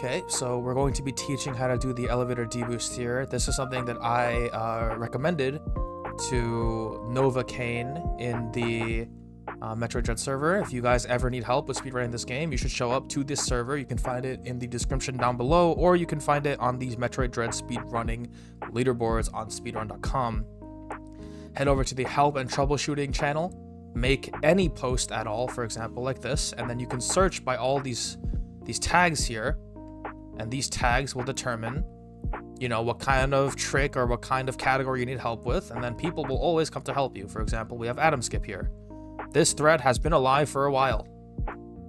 Okay, so we're going to be teaching how to do the elevator deboost here. This is something that I recommended to Nova Kane in the Metroid Dread server. If you guys ever need help with speedrunning this game, you should show up to this server. You can find it in the description down below, or you can find it on these Metroid Dread speedrunning leaderboards on speedrun.com. Head over to the help and troubleshooting channel, make any post at all, for example, like this, and then you can search by all these tags here, and these tags will determine, you know, what kind of trick or what kind of category you need help with, and then people will always come to help you. For example, we have Adam Skip here. This thread has been alive for a while,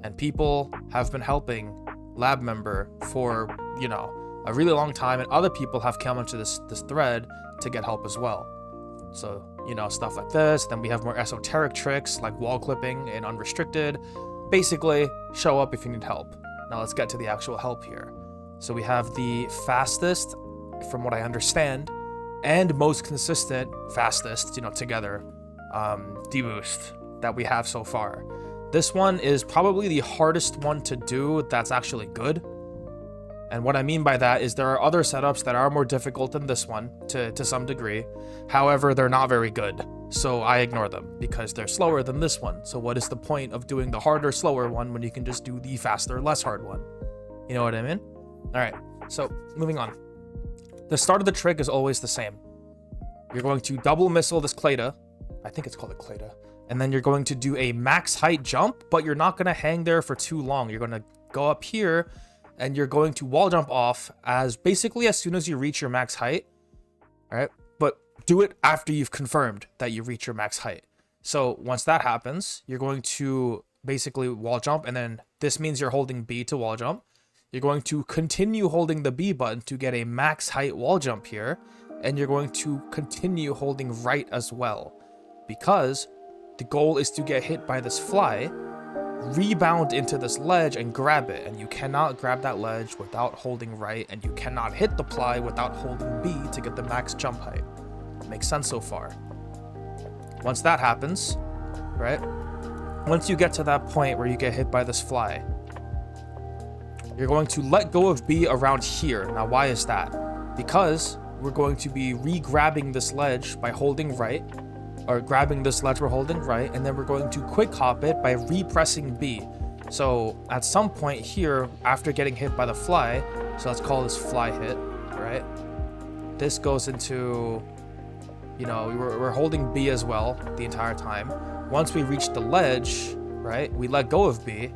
and people have been helping Lab Member for, you know, a really long time, and other people have come into this thread to get help as well. So, you know, stuff like this. Then we have more esoteric tricks like wall clipping and unrestricted. Basically, show up if you need help. Now let's get to the actual help here. So we have the fastest, from what I understand, and most consistent fastest, you know, together, deboost that we have so far. This one is probably the hardest one to do that's actually good. And what I mean by that is there are other setups that are more difficult than this one to some degree. However, they're not very good. So I ignore them because they're slower than this one. So what is the point of doing the harder, slower one when you can just do the faster, less hard one? You know what I mean? All right, so moving on. The start of the trick is always the same. You're going to double missile this Clada. I think it's called a Clada. And then you're going to do a max height jump, but you're not gonna hang there for too long. You're gonna go up here and you're going to wall jump off as soon as you reach your max height. All right, but do it after you've confirmed that you reach your max height. So once that happens, you're going to basically wall jump, and then this means you're holding B to wall jump. You're going to continue holding the B button to get a max height wall jump here, and you're going to continue holding right as well, because the goal is to get hit by this fly, rebound into this ledge and grab it, and you cannot grab that ledge without holding right, and you cannot hit the fly without holding B to get the max jump height. Makes sense so far. Once that happens, right, once you get to that point where you get hit by this fly, you're going to let go of B around here. Now why is that? Because we're going to be re-grabbing this ledge by holding right, or grabbing this ledge we're holding right, and then we're going to quick hop it by repressing B. So at some point here, after getting hit by the fly, so let's call this fly hit, right? This goes into, you know, we're holding B as well the entire time. Once we reach the ledge, right, we let go of B,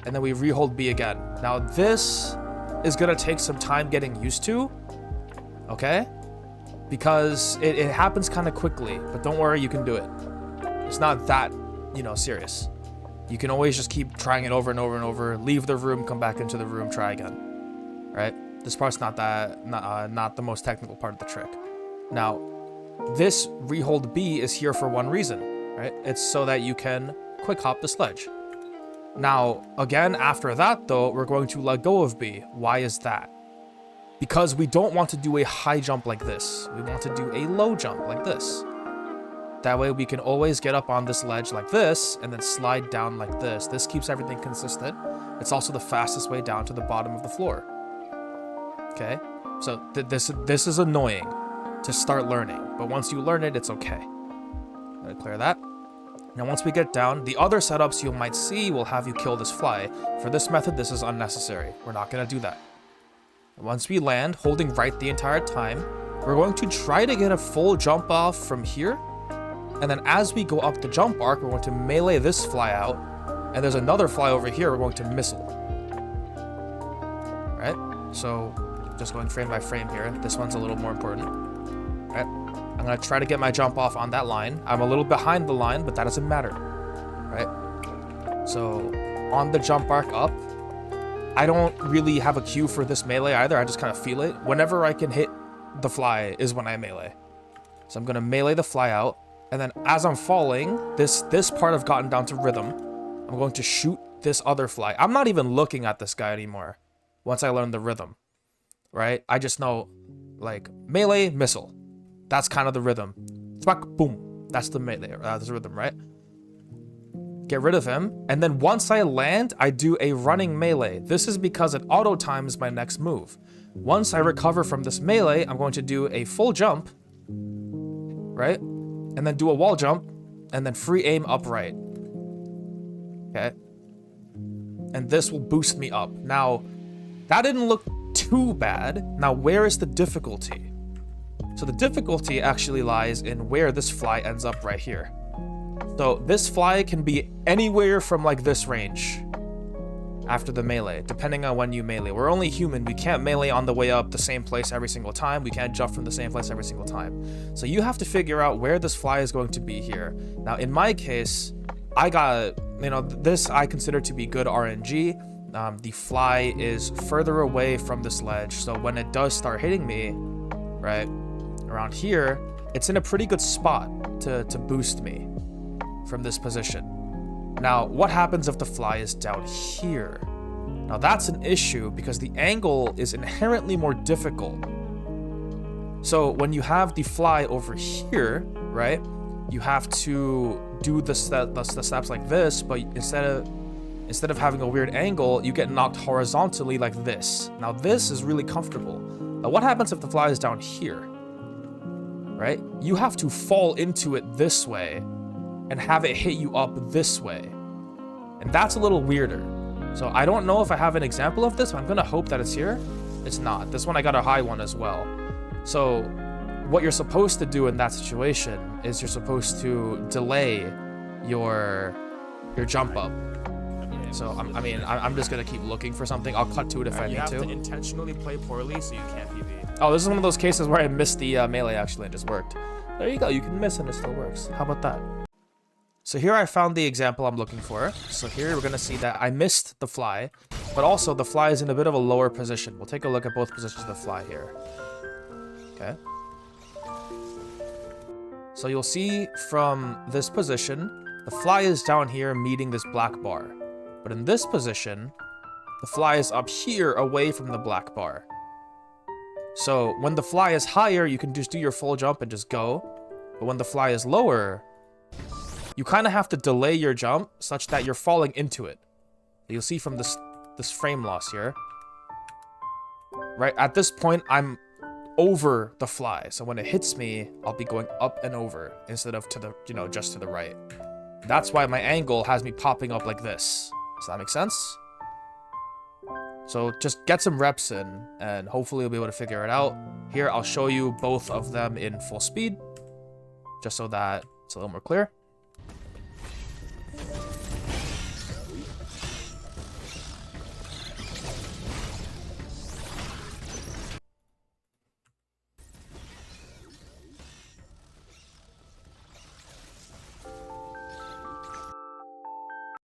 and then we re-hold B again. Now this is gonna take some time getting used to, okay? Because it happens kind of quickly, but don't worry, you can do it. It's not that, you know, serious. You can always just keep trying it over and over and over, leave the room, come back into the room, try again, right? This part's not the most technical part of the trick. Now, this rehold B is here for one reason, right? It's so that you can quick hop the sledge. Now, again, after that though, we're going to let go of B. Why is that? Because we don't want to do a high jump like this. We want to do a low jump like this. That way we can always get up on this ledge like this and then slide down like this. This keeps everything consistent. It's also the fastest way down to the bottom of the floor. Okay, so this is annoying to start learning, but once you learn it, it's okay. Let me clear that. Now once we get down, the other setups you might see will have you kill this fly. For this method, this is unnecessary. We're not gonna do that. Once we land, holding right the entire time, we're going to try to get a full jump off from here. And then as we go up the jump arc, we're going to melee this fly out. And there's another fly over here we're going to missile. Right? So just going frame by frame here. This one's a little more important. Right? I'm going to try to get my jump off on that line. I'm a little behind the line, but that doesn't matter. Right? So on the jump arc up, I don't really have a cue for this melee either. I just kind of feel it. Whenever I can hit the fly is when I melee. So I'm going to melee the fly out. And then as I'm falling, this part I've gotten down to rhythm. I'm going to shoot this other fly. I'm not even looking at this guy anymore once I learn the rhythm. Right? I just know, like, melee, missile. That's kind of the rhythm. Thwack, boom. That's the melee. That's the rhythm, right? get rid of him, and then once I land, I do a running melee. This is because it auto times my next move. Once I recover from this melee, I'm going to do a full jump, right? And then do a wall jump, and then free aim upright. Okay. And this will boost me up. Now, that didn't look too bad. Now, where is the difficulty? So the difficulty actually lies in where this fly ends up right here. So this fly can be anywhere from like this range after the melee, depending on when you melee. We're only human. We can't melee on the way up the same place every single time. We can't jump from the same place every single time. So you have to figure out where this fly is going to be here. Now, in my case, I got, you know, this I consider to be good RNG. The fly is further away from this ledge. So when it does start hitting me, right, around here, it's in a pretty good spot to boost me from this position. Now, what happens if the fly is down here? Now, that's an issue because the angle is inherently more difficult. So when you have the fly over here, right, you have to do the steps like this, but instead of having a weird angle, you get knocked horizontally like this. Now, this is really comfortable. Now, what happens if the fly is down here? Right? You have to fall into it this way and have it hit you up this way. And that's a little weirder. So I don't know if I have an example of this, but I'm gonna hope that it's here. It's not. This one I got a high one as well. So what you're supposed to do in that situation is you're supposed to delay your jump up. So I'm just gonna keep looking for something. I'll cut to it if I need to. You have to intentionally play poorly so you can't PB. Oh, this is one of those cases where I missed the melee actually and it just worked. There you go. You can miss and it still works. How about that? So here I found the example I'm looking for. So here we're gonna see that I missed the fly, but also the fly is in a bit of a lower position. We'll take a look at both positions of the fly here. Okay. So you'll see from this position, the fly is down here meeting this black bar. But in this position, the fly is up here away from the black bar. So when the fly is higher, you can just do your full jump and just go. But when the fly is lower, you kind of have to delay your jump such that you're falling into it. You'll see from this frame loss here. Right, at this point, I'm over the fly. So when it hits me, I'll be going up and over instead of to the, you know, just to the right. That's why my angle has me popping up like this. Does that make sense? So just get some reps in and hopefully you'll be able to figure it out. Here, I'll show you both of them in full speed, just so that it's a little more clear.